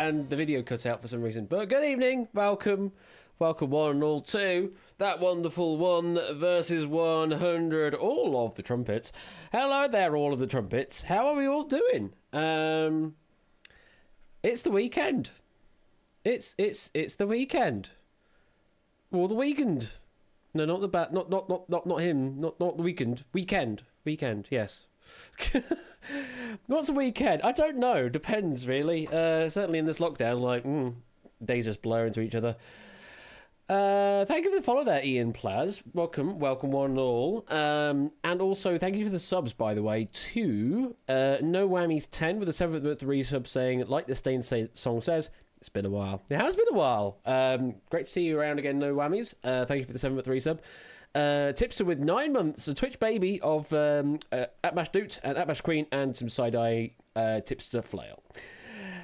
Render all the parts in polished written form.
and the video cut out for some reason. But good evening, welcome one and all to that wonderful 1 versus 100, all of the trumpets. Hello there, all of the trumpets. How are we all doing? It's the weekend. It's the weekend. Or the weekend. No, not the bat. Not him. Not the weekend. Weekend. Yes. What's a weekend? I don't know. Depends, really. Certainly in this lockdown, like days just blur into each other. Thank you for the follow there, Ian Plaz. Welcome one and all. And also thank you for the subs, by the way, to No Whammies 10 with a 7th month resub saying, like the Stain song says, it's been a while. It has been a while. Great to see you around again, No Whammies. Thank you for the 7th month resub. Tipster with 9 months, a Twitch baby of at Mash Doot and at Mash Queen and some side-eye Tipster Flail.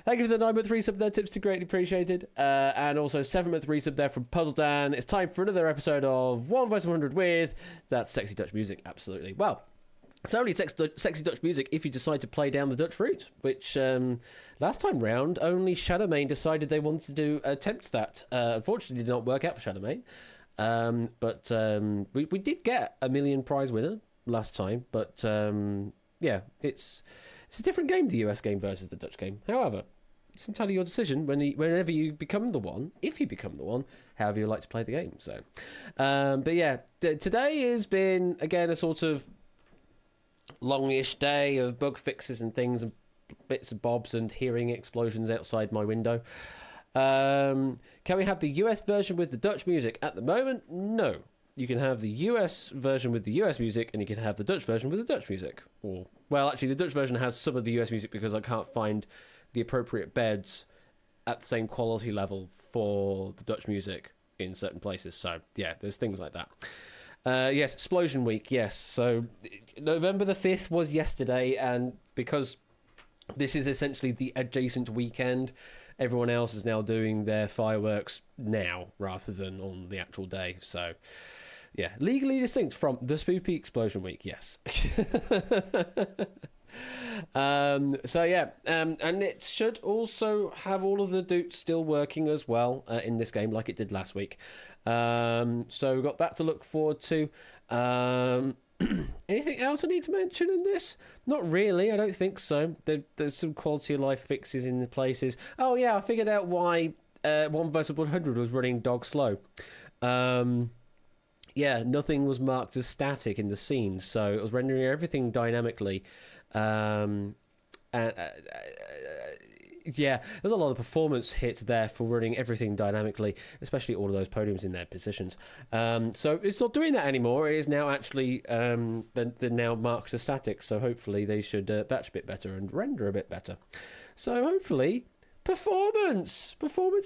Thank you for the 9 month resub there, Tipster, greatly appreciated. And also 7 month resub there from Puzzle Dan. It's time for another episode of 1 vs 100 with that sexy Dutch music, absolutely. Well, it's only sexy Dutch music if you decide to play down the Dutch route, which last time round only Shadowmane decided they wanted to attempt that. Unfortunately, it did not work out for Shadowmane. But we did get a million prize winner last time, but yeah, it's a different game, the US game versus the Dutch game. However, it's entirely your decision whenever you become the one, if you become the one, however you like to play the game. So, but yeah, today has been again a sort of longish day of bug fixes and things and bits and bobs and hearing explosions outside my window. Can we have the US version with the Dutch music? At the moment, no. You can have the US version with the US music, and you can have the Dutch version with the Dutch music. Or, well, actually, the Dutch version has some of the US music because I can't find the appropriate beds at the same quality level for the Dutch music in certain places. So, yeah, there's things like that. Yes, Explosion Week, yes. So, November the 5th was yesterday, and because this is essentially the adjacent weekend, everyone else is now doing their fireworks now rather than on the actual day. So, yeah, legally distinct from the Spoopy Explosion Week, yes. So, yeah, and it should also have all of the doots still working as well in this game like it did last week. So we've got that to look forward to. Anything else I need to mention in this? Not really, I don't think so. There's some quality of life fixes in the places. Oh yeah, I figured out why 1 vs 100 was running dog slow. Yeah, nothing was marked as static in the scene, so it was rendering everything dynamically. Yeah, there's a lot of performance hits there for running everything dynamically, especially all of those podiums in their positions. So it's not doing that anymore. It is now actually they're now marked as static. So hopefully they should batch a bit better and render a bit better. So hopefully performance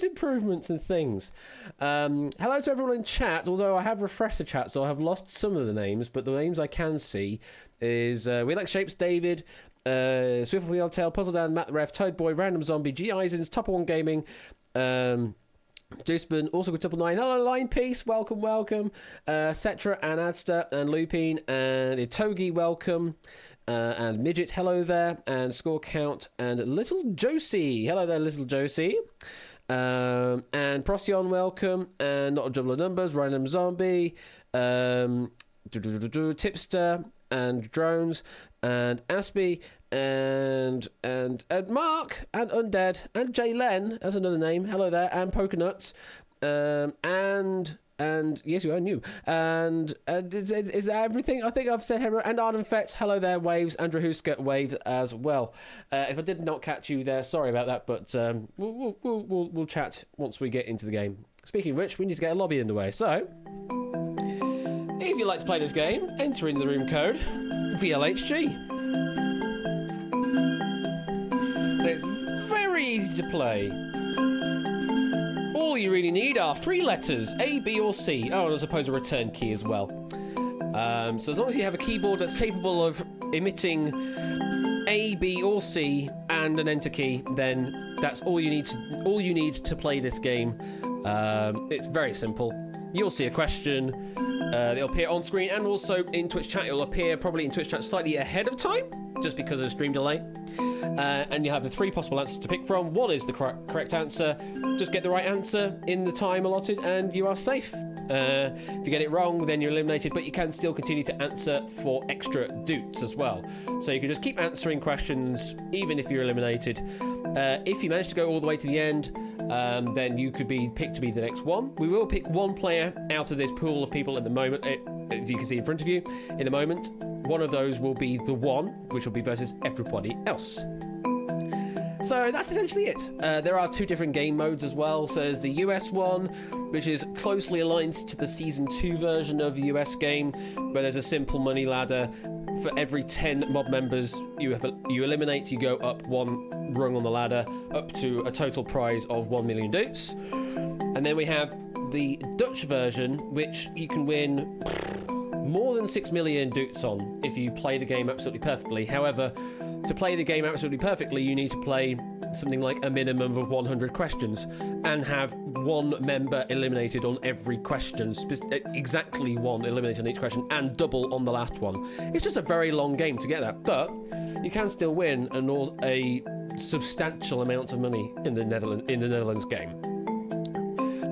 improvements and things. Hello to everyone in chat. Although I have refreshed the chat, so I have lost some of the names, but the names I can see is We Like Shapes, David, Swiftly Yellowtail, Puzzle Dan, Matt the Ref, Toad Boy, Random Zombie, G Isons, Top One Gaming, Deuceman, also good Triple 9. Hello, Line Piece, welcome. Cetra and Adster and Lupine and Itogi, welcome. And Midget, hello there. And Score Count and Little Josie, hello there, Little Josie. And Procyon, welcome. And Not a Double of Numbers, Random Zombie, Tipster and Drones and Aspie and Mark and Undead and Jaylen as another name, hello there, and Pokenuts and yes, you are new. And is that everything? I think I've said hello. And Arden Fetz, hello there, Waves, Andrew Huska, Waves as well. If I did not catch you there, sorry about that, but we'll chat once we get into the game. Speaking of which, we need to get a lobby underway. So, if you'd like to play this game, enter in the room code VLHG. And it's very easy to play. All you really need are 3 letters, A, B or C. Oh, and I suppose a return key as well. So as long as you have a keyboard that's capable of emitting A, B or C and an enter key, then that's all you need to play this game. It's very simple. You'll see a question. It'll appear on screen and also in Twitch chat. It'll appear probably in Twitch chat slightly ahead of time, just because of stream delay. and you have the 3 possible answers to pick from. 1 is the correct answer. Just get the right answer in the time allotted, and you are safe. If you get it wrong, then you're eliminated, but you can still continue to answer for extra doots as well. So you can just keep answering questions, even if you're eliminated. If you manage to go all the way to the end, then you could be picked to be the next one. We will pick one player out of this pool of people at the moment, as you can see in front of you. In a moment, one of those will be the one, which will be versus everybody else. So that's essentially it. There are 2 different game modes as well. So there's the US one, which is closely aligned to the Season 2 version of the US game, where there's a simple money ladder. For every 10 mob members you eliminate, you go up 1 rung on the ladder, up to a total prize of 1 million doots. And then we have the Dutch version, which you can win more than 6 million doots on if you play the game absolutely perfectly. However, to play the game absolutely perfectly, you need to play something like a minimum of 100 questions and have 1 member eliminated on every question, exactly 1 eliminated on each question, and double on the last one. It's just a very long game to get that, but you can still win a substantial amount of money in the Netherlands game.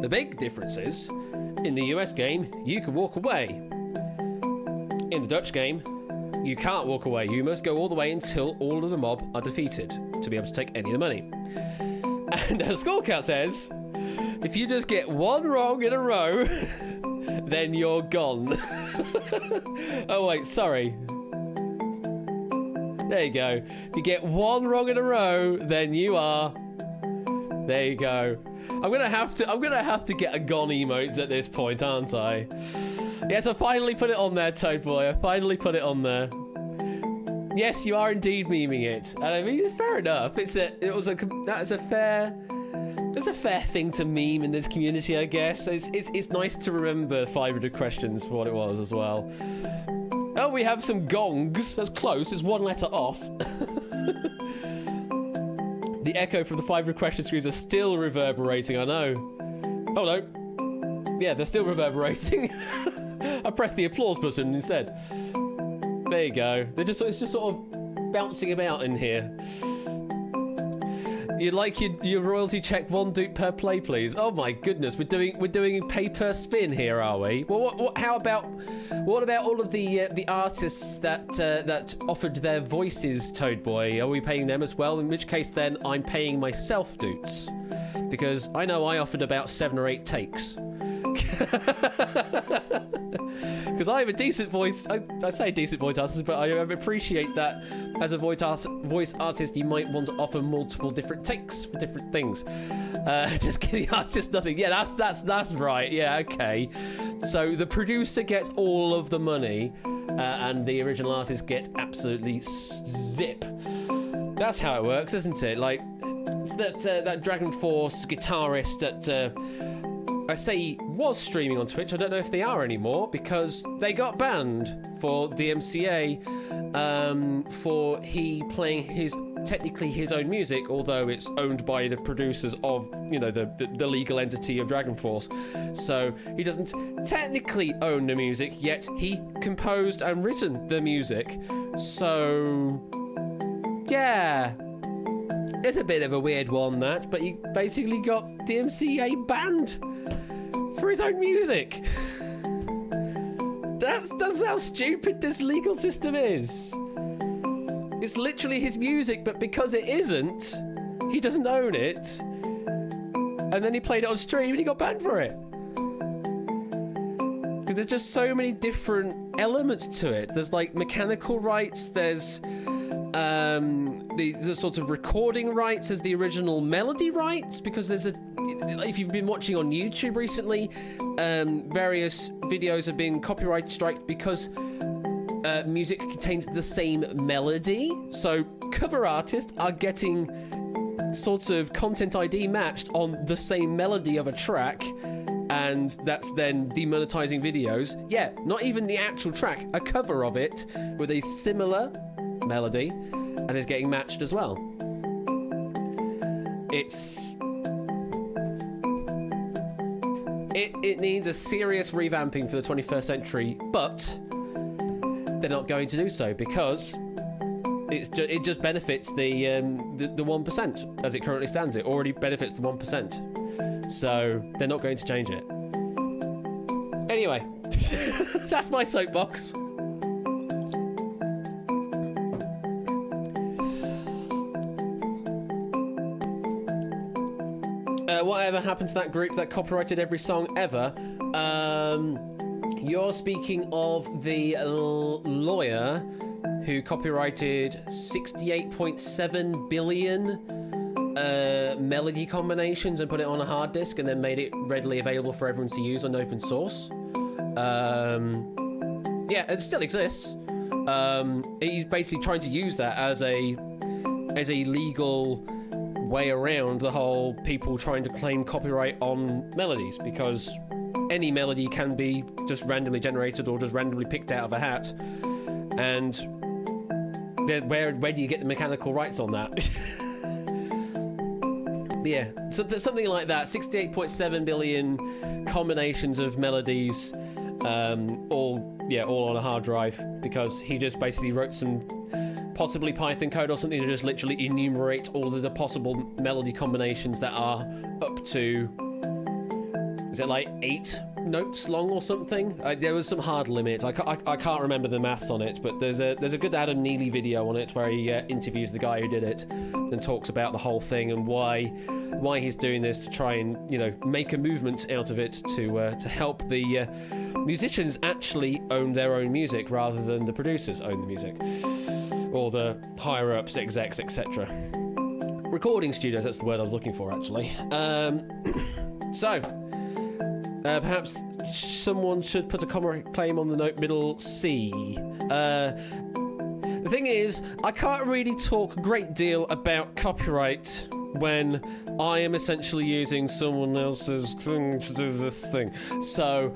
The big difference is, in the US game, you can walk away. In the Dutch game, you can't walk away. You must go all the way until all of the mob are defeated to be able to take any of the money. And as Skullcat says, if you just get 1 wrong in a row, then you're gone. Oh wait, sorry. There you go. If you get 1 wrong in a row, then you are. There you go. I'm gonna have to get a gone emotes at this point, aren't I? Yes, I finally put it on there, Toad Boy. I finally put it on there. Yes, you are indeed memeing it, and I mean it's fair enough. That's a fair thing to meme in this community, I guess. It's nice to remember 500 questions for what it was as well. Oh, we have some gongs. That's close. It's 1 letter off. The echo from the 500 question screens are still reverberating. I know. Oh no. Yeah, they're still reverberating. I pressed the applause button instead. There you go. It's just sort of bouncing about in here. You'd like your royalty check 1 dupe per play, please. Oh my goodness, we're doing pay per spin here, are we? Well, what about all of the artists that offered their voices, Toad Boy? Are we paying them as well? In which case, then I'm paying myself doots, because I know I offered about 7 or 8 takes. Because I have a decent voice. I say decent voice artist, but I appreciate that as a voice artist, you might want to offer multiple different takes for different things. Just give the artist nothing. Yeah, that's right. Yeah, okay. So the producer gets all of the money, and the original artist get absolutely zip. That's how it works, isn't it? Like, it's that Dragon Force guitarist that. I say was streaming on Twitch. I don't know if they are anymore because they got banned for DMCA for he playing technically his own music, although it's owned by the producers of, you know, the legal entity of Dragon Force. So he doesn't technically own the music, yet he composed and written the music. So yeah, it's a bit of a weird one, that, but he basically got DMCA banned for his own music. That's how stupid this legal system is. It's literally his music, but because it isn't, he doesn't own it. And then he played it on stream and he got banned for it. Because there's just so many different elements to it. There's like mechanical rights, there's the sort of recording rights, there's the original melody rights, because if you've been watching on YouTube recently, various videos have been copyright striked because music contains the same melody. So cover artists are getting sort of content ID matched on the same melody of a track, and that's then demonetizing videos. Yeah, not even the actual track, a cover of it with a similar melody, and is getting matched as well. It needs a serious revamping for the 21st century, but they're not going to do so because it just benefits the 1% as it currently stands. It already benefits the 1%, so they're not going to change it. Anyway, that's my soapbox. Whatever happened to that group that copyrighted every song ever? You're speaking of the lawyer who copyrighted 68.7 billion melody combinations and put it on a hard disk and then made it readily available for everyone to use on open source. Yeah, it still exists. He's basically trying to use that as a legal way around the whole people trying to claim copyright on melodies, because any melody can be just randomly generated or just randomly picked out of a hat, and where do you get the mechanical rights on that? Yeah, so something like that. 68.7 billion combinations of melodies, all on a hard drive, because he just basically wrote some possibly Python code or something to just literally enumerate all of the possible melody combinations that are up to, is it like 8 notes long or something? There was some hard limit. I can't remember the maths on it, but there's a good Adam Neely video on it where he interviews the guy who did it and talks about the whole thing and why he's doing this, to try and, you know, make a movement out of it to help the musicians actually own their own music rather than the producers own the music, or the higher-ups, execs, etc. Recording studios, that's the word I was looking for, actually. Perhaps someone should put a claim on the note middle C. The thing is, I can't really talk a great deal about copyright when I am essentially using someone else's thing to do this thing. So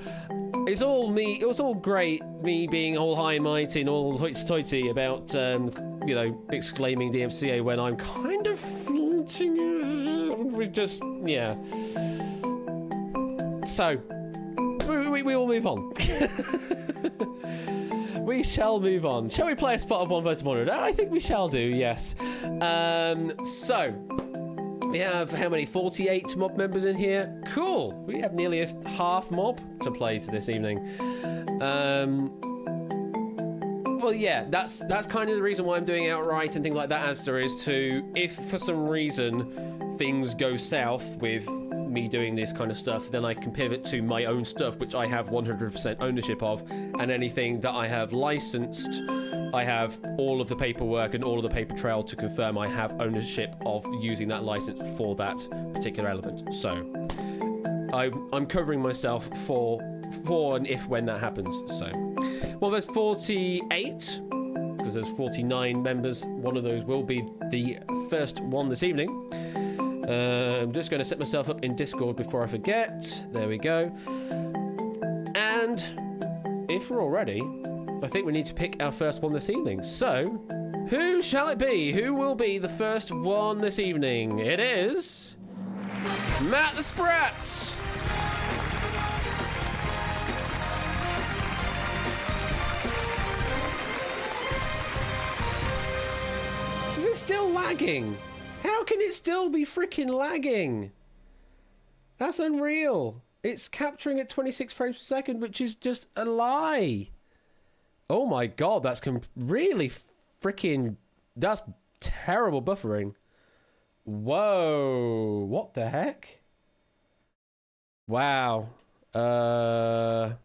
it's all me. It was all great, me being all high and mighty and all hoity-toity about, you know, exclaiming DMCA when I'm kind of flinching. We just, yeah. So, we will move on. We shall move on. Shall we play a spot of 1 vs 100? I think we shall do, yes. So, we have, how many, 48 mob members in here? Cool. We have nearly a half mob to play to this evening. Well, yeah, that's kind of the reason why I'm doing outright and things like that, Asda, is to, if for some reason things go south with me doing this kind of stuff, then I can pivot to my own stuff, which I have 100% ownership of, and anything that I have licensed, I have all of the paperwork and all of the paper trail to confirm I have ownership of using that license for that particular element. So I'm covering myself for and if when that happens. So, well, there's 48 because there's 49 members. One of those will be the first one this evening. I'm just going to set myself up in Discord before I forget. There we go. And if we're all ready, I think we need to pick our first one this evening. So, who shall it be? Who will be the first one this evening? It is Matt the Sprat. Is it still lagging? How can it still be freaking lagging? That's unreal. It's capturing at 26 frames per second, which is just a lie. Oh my god, that's really freaking... That's terrible buffering. Whoa. What the heck? Wow. That's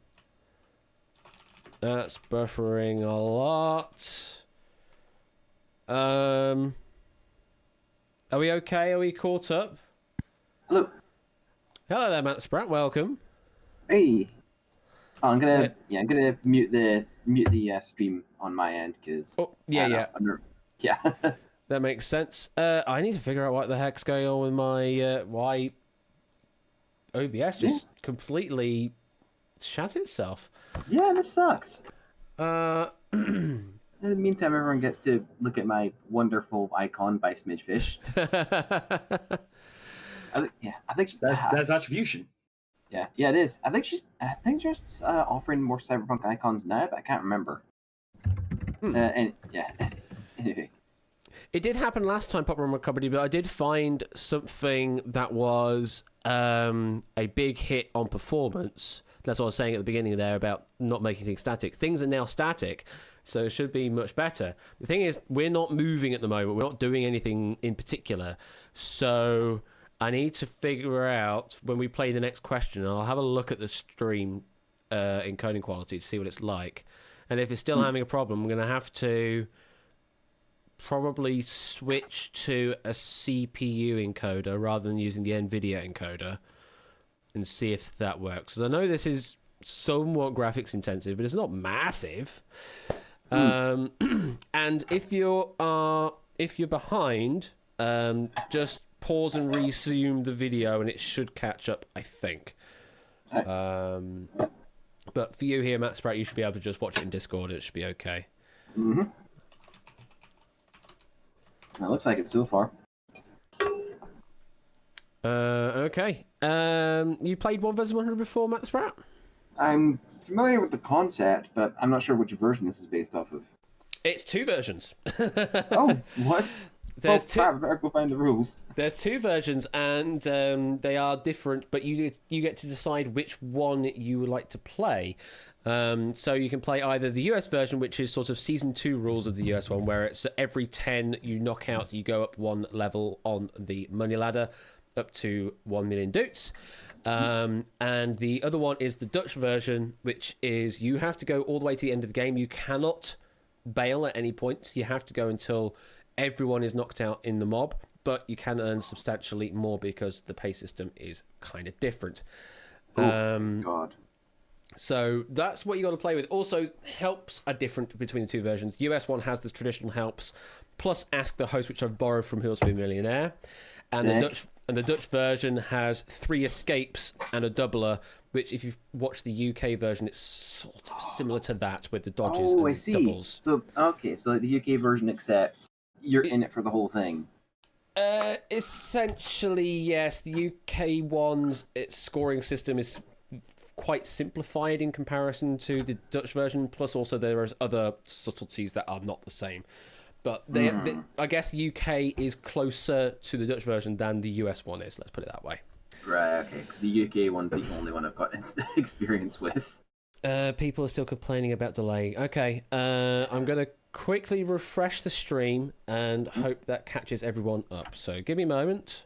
buffering a lot. Are we okay? Are we caught up? Hello. Hello there, Matt Spratt. Welcome. Hey. Oh, I'm gonna mute the stream on my end because. Oh yeah. Yeah. That makes sense. I need to figure out what the heck's going on with my why OBS just completely shat itself. Yeah, this sucks. In the meantime, everyone gets to look at my wonderful icon by Smidgefish. I think that's attribution. Yeah, it is. I think she's offering more cyberpunk icons now, but I can't remember. And yeah, anyway. It did happen last time, Pop Run Comedy, but I did find something that was a big hit on performance. That's what I was saying at the beginning there about not making things static. Things are now static, so it should be much better. The thing is, we're not moving at the moment. We're not doing anything in particular. So I need to figure out when we play the next question, and I'll have a look at the stream encoding quality to see what it's like. And if it's still having a problem, I'm going to have to probably switch to a CPU encoder rather than using the NVIDIA encoder and see if that works. Because I know this is somewhat graphics intensive, but it's not massive. And if you're behind, just pause and resume the video, and it should catch up, I think. But for you here, Matt Spratt, you should be able to just watch it in Discord. It should be okay. Mm-hmm. It looks like it so far. Okay. You played 1 vs 100 before, Matt Spratt? I'm familiar with the concept, but I'm not sure which version this is based off of. It's 2 versions. Oh, what? There's two. Crap, I better go find the rules. There's 2 versions, and they are different, but you get to decide which one you would like to play. So you can play either the US version, which is sort of Season 2 rules of the US one, where it's every 10 you knock out, you go up 1 level on the money ladder, up to 1 million doots. And the other one is the Dutch version, which is you have to go all the way to the end of the game. You cannot bail at any point. You have to go until everyone is knocked out in the mob, but you can earn substantially more because the pay system is kind of different. God. So that's what you got to play with. Also, helps are different between the 2 versions. US one has the traditional helps, plus Ask the Host, which I've borrowed from Who Wants to Be a Millionaire, and the Dutch version has 3 escapes and a doubler. Which, if you've watched the UK version, it's sort of similar to that with the dodges and I see. doubles. So the UK version, except you're in it for the whole thing. Essentially, yes. The UK one's its scoring system is quite simplified in comparison to the Dutch version. Plus, also there is other subtleties that are not the same. But I guess UK is closer to the Dutch version than the US one is. Let's put it that way. Right. Okay. Because the UK one's the only one I've got experience with. People are still complaining about delay. Okay. I'm gonna quickly refresh the stream and hope that catches everyone up. So give me a moment.